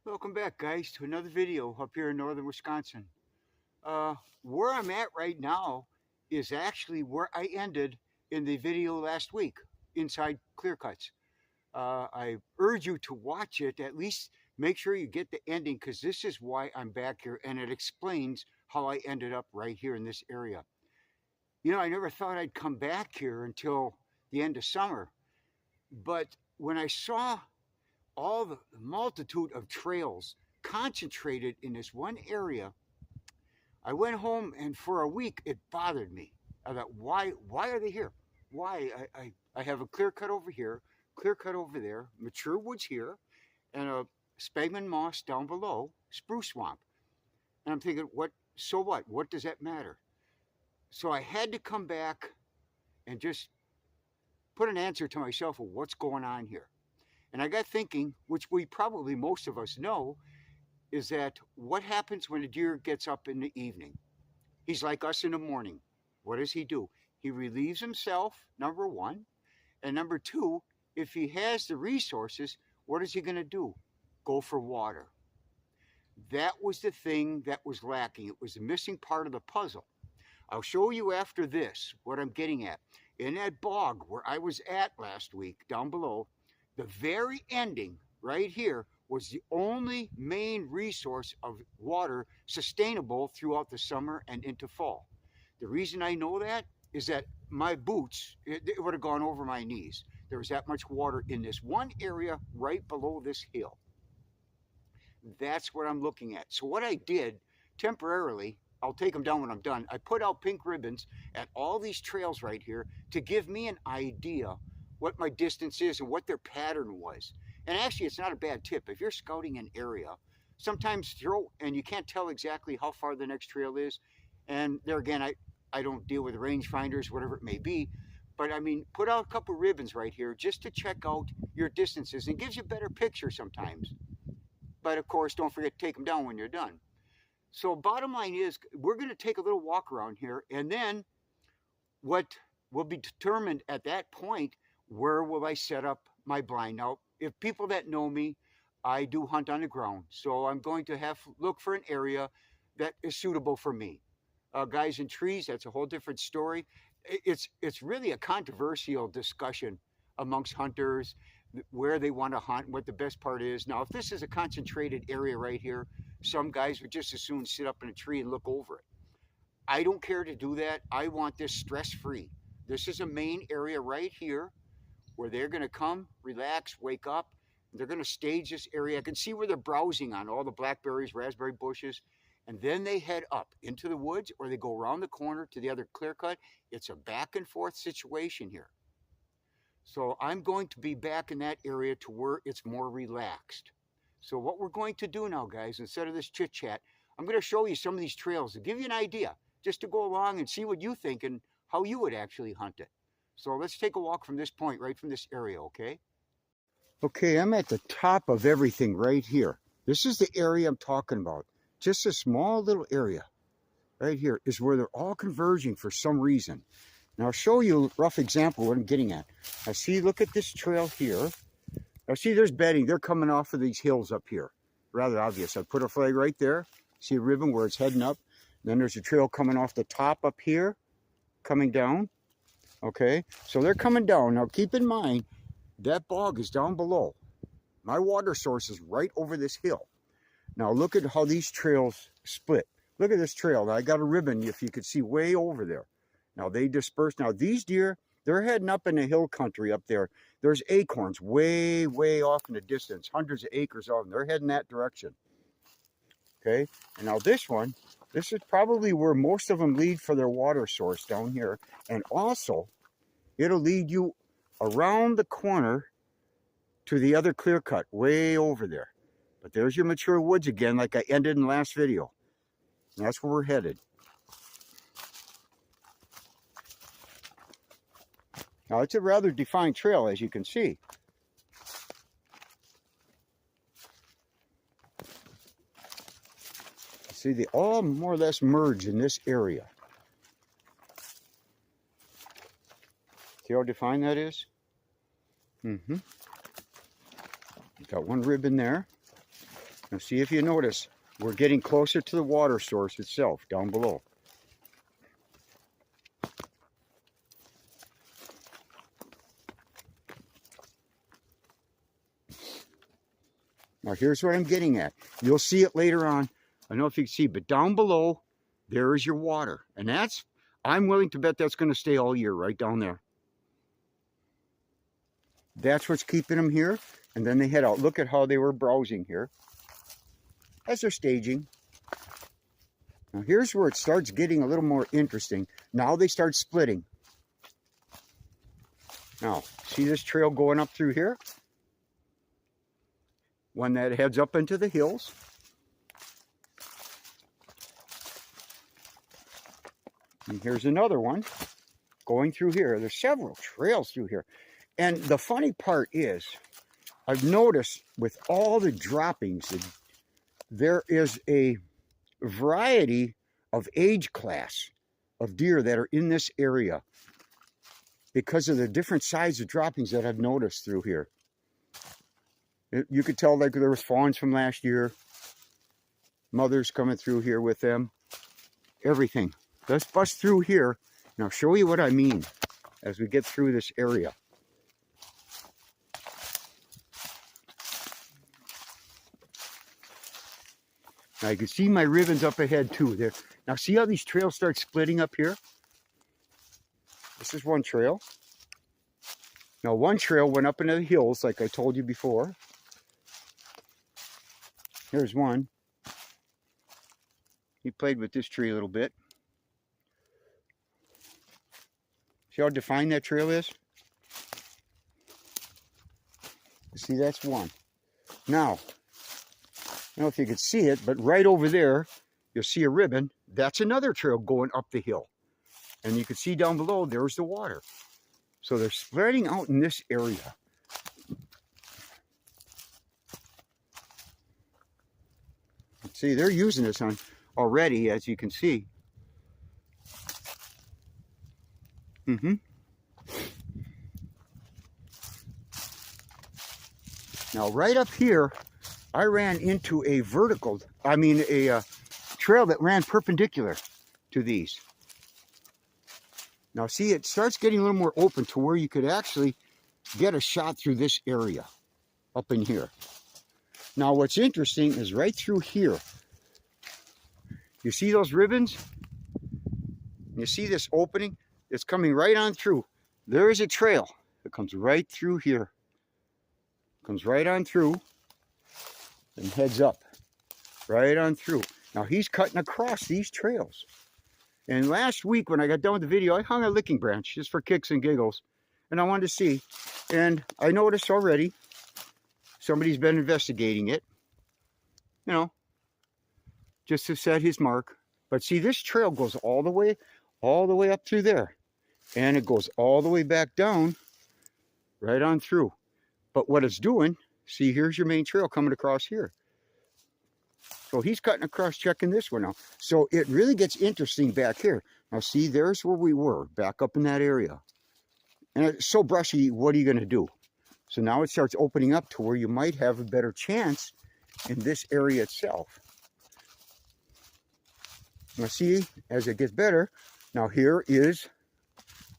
Welcome back, guys, to another video up here in northern Wisconsin. Where I'm at right now is actually where I ended in the video last week, inside clear cuts. I urge you to watch it, at least make sure you get the ending, because this is why I'm back here, and it explains how I ended up right here in this area. You know, I never thought I'd come back here until the end of summer, but when I saw all the multitude of trails concentrated in this one area, I went home and for a week it bothered me. I thought, why are they here? Why? I have a clear cut over here, clear cut over there, mature woods here, and a sphagnum moss down below, spruce swamp. And I'm thinking, what? So what? What does that matter? So I had to come back and just put an answer to myself of what's going on here. And I got thinking, which we probably most of us know, is that what happens when a deer gets up in the evening? He's like us in the morning. What does he do? He relieves himself, number one. And number two, if he has the resources, what is he going to do? Go for water. That was the thing that was lacking. It was the missing part of the puzzle. I'll show you after this what I'm getting at. In that bog where I was at last week, down below, the very ending right here was the only main resource of water sustainable throughout the summer and into fall. The reason I know that is that my boots, it would have gone over my knees. There was that much water in this one area right below this hill. That's what I'm looking at. So what I did temporarily, I'll take them down when I'm done. I put out pink ribbons at all these trails right here to give me an idea what my distance is and what their pattern was. And actually, it's not a bad tip. If you're scouting an area, sometimes and you can't tell exactly how far the next trail is. And there again, I don't deal with rangefinders, whatever it may be. But I mean, put out a couple ribbons right here just to check out your distances, and it gives you a better picture sometimes. But of course, don't forget to take them down when you're done. So bottom line is, we're going to take a little walk around here, and then what will be determined at that point, where will I set up my blind? Now, if people that know me, I do hunt on the ground, so I'm going to have to look for an area that is suitable for me. Guys in trees, that's a whole different story. It's really a controversial discussion amongst hunters, where they want to hunt, what the best part is. Now, if this is a concentrated area right here, some guys would just as soon sit up in a tree and look over it. I don't care to do that. I want this stress-free. This is a main area right here where they're going to come, relax, wake up. They're going to stage this area. I can see where they're browsing on all the blackberries, raspberry bushes, and then they head up into the woods, or they go around the corner to the other clear cut. It's a back and forth situation here. So I'm going to be back in that area to where it's more relaxed. So what we're going to do now, guys, instead of this chit chat, I'm going to show you some of these trails to give you an idea, just to go along and see what you think and how you would actually hunt it. So let's take a walk from this point, right from this area, okay? Okay, I'm at the top of everything right here. This is the area I'm talking about. Just a small little area right here is where they're all converging for some reason. Now I'll show you a rough example of what I'm getting at. I see, look at this trail here. Now see, there's bedding. They're coming off of these hills up here. Rather obvious. I put a flag right there. See a ribbon where it's heading up. Then there's a trail coming off the top up here, coming down. Okay, so they're coming down. Now keep in mind, that bog is down below. My water source is right over this hill. Now look at how these trails split. Look at this trail. Now I got a ribbon, if you could see, way over there. Now they disperse. Now these deer, they're heading up in the hill country up there. There's acorns way, way off in the distance. Hundreds of acres of them. They're heading that direction. Okay, and now this one, this is probably where most of them lead for their water source down here. And also, it'll lead you around the corner to the other clear cut way over there. But there's your mature woods again, like I ended in the last video. And that's where we're headed. Now, it's a rather defined trail, as you can see. See, they all more or less merge in this area. See how defined that is? Got one ribbon there. Now see if you notice, we're getting closer to the water source itself down below. Now here's what I'm getting at. You'll see it later on. I don't know if you can see, but down below, there is your water. And that's, I'm willing to bet that's going to stay all year right down there. That's what's keeping them here. And then they head out. Look at how they were browsing here as they're staging. Now here's where it starts getting a little more interesting. Now they start splitting. Now, see this trail going up through here? One that heads up into the hills. And here's another one going through here. There's several trails through here. And the funny part is, I've noticed with all the droppings, there is a variety of age class of deer that are in this area because of the different size of droppings that I've noticed through here. You could tell like there was fawns from last year, mothers coming through here with them, everything. Let's bust through here and I'll show you what I mean as we get through this area. Now you can see my ribbons up ahead too. There. Now see how these trails start splitting up here? This is one trail. Now one trail went up into the hills like I told you before. Here's one. He played with this tree a little bit. See how defined that trail is? See, that's one. Now, I don't know if you can see it, but right over there, you'll see a ribbon. That's another trail going up the hill. And you can see down below, there's the water. So they're spreading out in this area. See, they're using this on already, as you can see. Now, right up here, I ran into a trail that ran perpendicular to these. Now, see, it starts getting a little more open to where you could actually get a shot through this area up in here. Now, what's interesting is right through here, you see those ribbons? You see this opening? It's coming right on through. There is a trail that comes right through here. Comes right on through and heads up. Right on through. Now, he's cutting across these trails. And last week when I got done with the video, I hung a licking branch just for kicks and giggles. And I wanted to see. And I noticed already somebody's been investigating it, you know, just to set his mark. But see, this trail goes all the way up through there. And it goes all the way back down, right on through. But what it's doing, see, here's your main trail coming across here. So he's cutting across, checking this one out. So it really gets interesting back here. Now see, there's where we were, back up in that area. And it's so brushy, what are you going to do? So now it starts opening up to where you might have a better chance in this area itself. Now see, as it gets better, now here is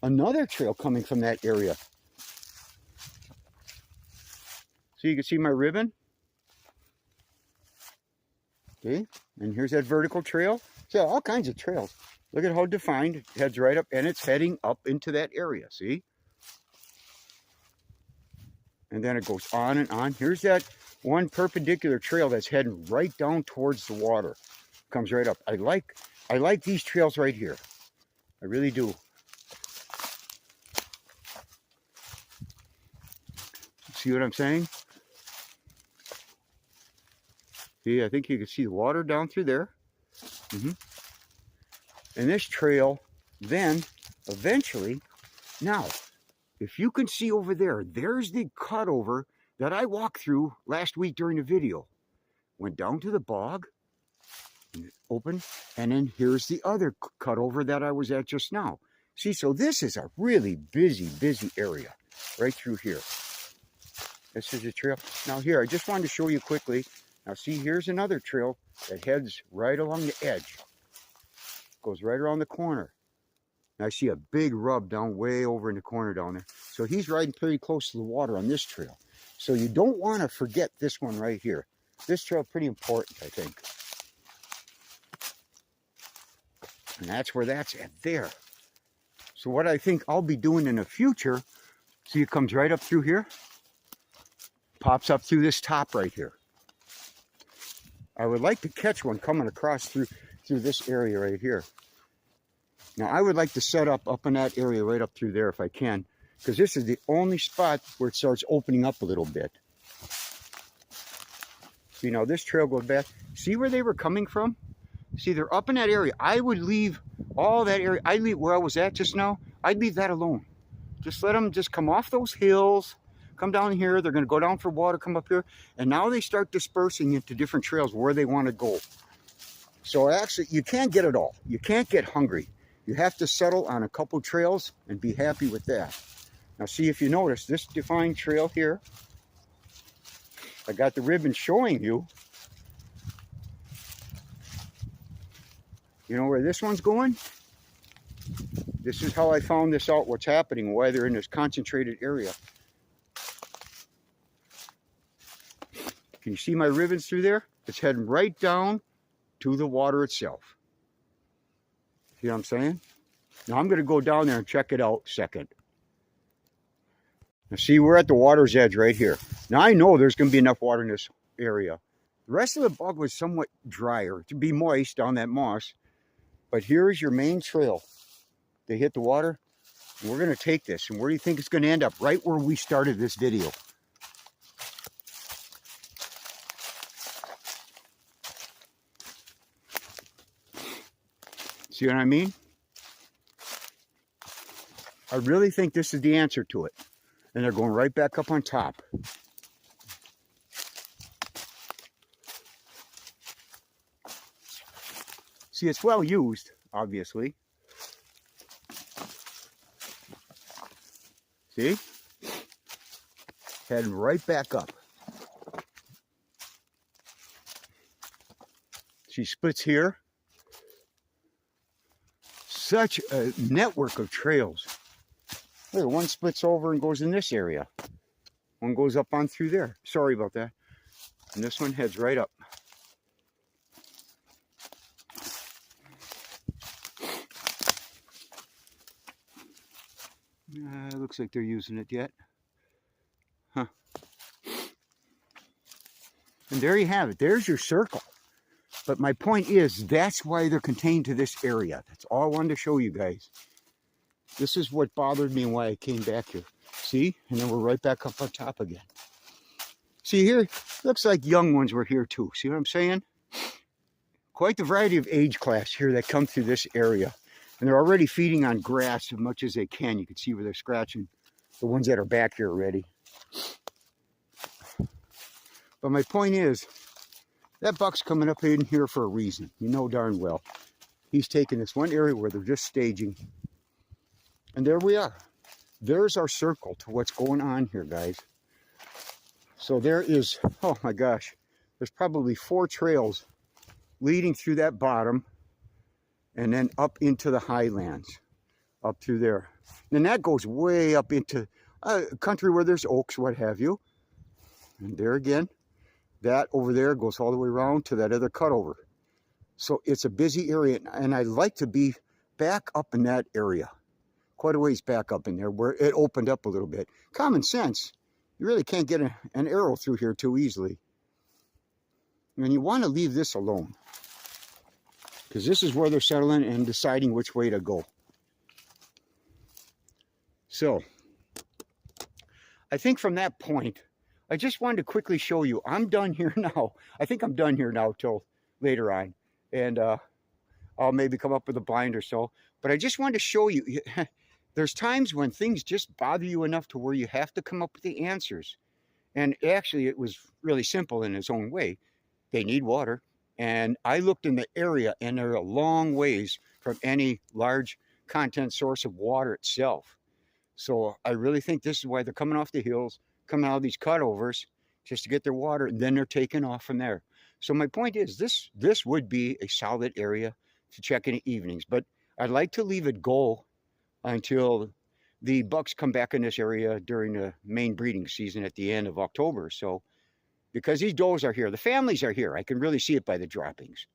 another trail coming from that area. So you can see my ribbon. Okay, and here's that vertical trail. So all kinds of trails. Look at how defined it heads right up, and it's heading up into that area, see? And then it goes on and on. Here's that one perpendicular trail that's heading right down towards the water. Comes right up. I like these trails right here. I really do. See what I'm saying? See, I think you can see the water down through there. And this trail then eventually, now, if you can see over there, there's the cutover that I walked through last week during the video. Went down to the bog, open, and then here's the other cutover that I was at just now. See, so this is a really busy area right through here. This is the trail. Now here, I just wanted to show you quickly. Now see, here's another trail that heads right along the edge. Goes right around the corner. And I see a big rub down way over in the corner down there. So he's riding pretty close to the water on this trail. So you don't want to forget this one right here. This trail is pretty important, I think. And that's where that's at there. So what I think I'll be doing in the future, see, it comes right up through here, pops up through this top right here. I would like to catch one coming across through this area right here. Now I would like to set up in that area right up through there if I can, because this is the only spot where it starts opening up a little bit. See, now this trail goes back. See where they were coming from? See, they're up in that area. I would leave all that area. I'd leave where I was at just now. I'd leave that alone. Just let them just come off those hills, come down here. They're going to go down for water, come up here. And now they start dispersing into different trails where they want to go. So actually, you can't get it all. You can't get hungry. You have to settle on a couple trails and be happy with that. Now see, if you notice, this defined trail here, I got the ribbon showing you. You know where this one's going? This is how I found this out, what's happening, why they're in this concentrated area. Can you see my ribbons through there? It's heading right down to the water itself. See what I'm saying? Now I'm going to go down there and check it out second. Now see, we're at the water's edge right here. Now I know there's going to be enough water in this area. The rest of the bog was somewhat drier to be moist on that moss. But here's your main trail. They hit the water. And we're going to take this. And where do you think it's going to end up? Right where we started this video. See what I mean? I really think this is the answer to it. And they're going right back up on top. See, it's well used, obviously. See? Heading right back up. She splits here. Such a network of trails. Look, one splits over and goes in this area. One goes up on through there. Sorry about that. And this one heads right up. Looks like they're using it yet. Huh. And there you have it. There's your circle. But my point is, that's why they're contained to this area. That's all I wanted to show you guys. This is what bothered me and why I came back here. See? And then we're right back up on top again. See here? Looks like young ones were here too. See what I'm saying? Quite the variety of age class here that come through this area. And they're already feeding on grass as much as they can. You can see where they're scratching the ones that are back here already. But my point is, that buck's coming up in here for a reason. You know darn well. He's taking this one area where they're just staging. And there we are. There's our circle to what's going on here, guys. So there is, oh my gosh, there's probably 4 trails leading through that bottom and then up into the highlands, up through there. And then that goes way up into a country where there's oaks, what have you. And there again, that over there goes all the way around to that other cutover. So it's a busy area, and I like to be back up in that area. Quite a ways back up in there where it opened up a little bit. Common sense. You really can't get an arrow through here too easily. And you want to leave this alone, because this is where they're settling and deciding which way to go. So, I think from that point, I just wanted to quickly show you, I'm done here now. I think I'm done here now till later on. And I'll maybe come up with a blind or so. But I just wanted to show you, there's times when things just bother you enough to where you have to come up with the answers. And actually, it was really simple in its own way. They need water. And I looked in the area, and they're a long ways from any large content source of water itself. So I really think this is why they're coming off the hills, coming out of these cutovers, just to get their water, and then they're taking off from there. So my point is, this would be a solid area to check in the evenings, but I'd like to leave it go until the bucks come back in this area during the main breeding season at the end of October. So because these does are here, the families are here. I can really see it by the droppings.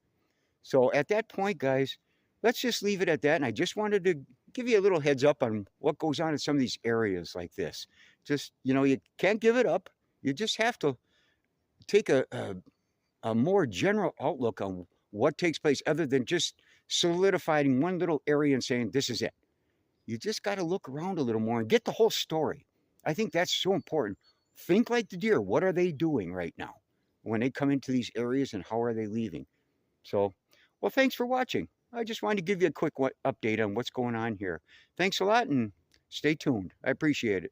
So at that point, guys, let's just leave it at that. And I just wanted to give you a little heads up on what goes on in some of these areas like this. Just, you can't give it up. You just have to take a more general outlook on what takes place other than just solidifying one little area and saying, this is it. You just got to look around a little more and get the whole story. I think that's so important. Think like the deer. What are they doing right now when they come into these areas, and how are they leaving? So, well, thanks for watching. I just wanted to give you a quick update on what's going on here. Thanks a lot, and stay tuned. I appreciate it.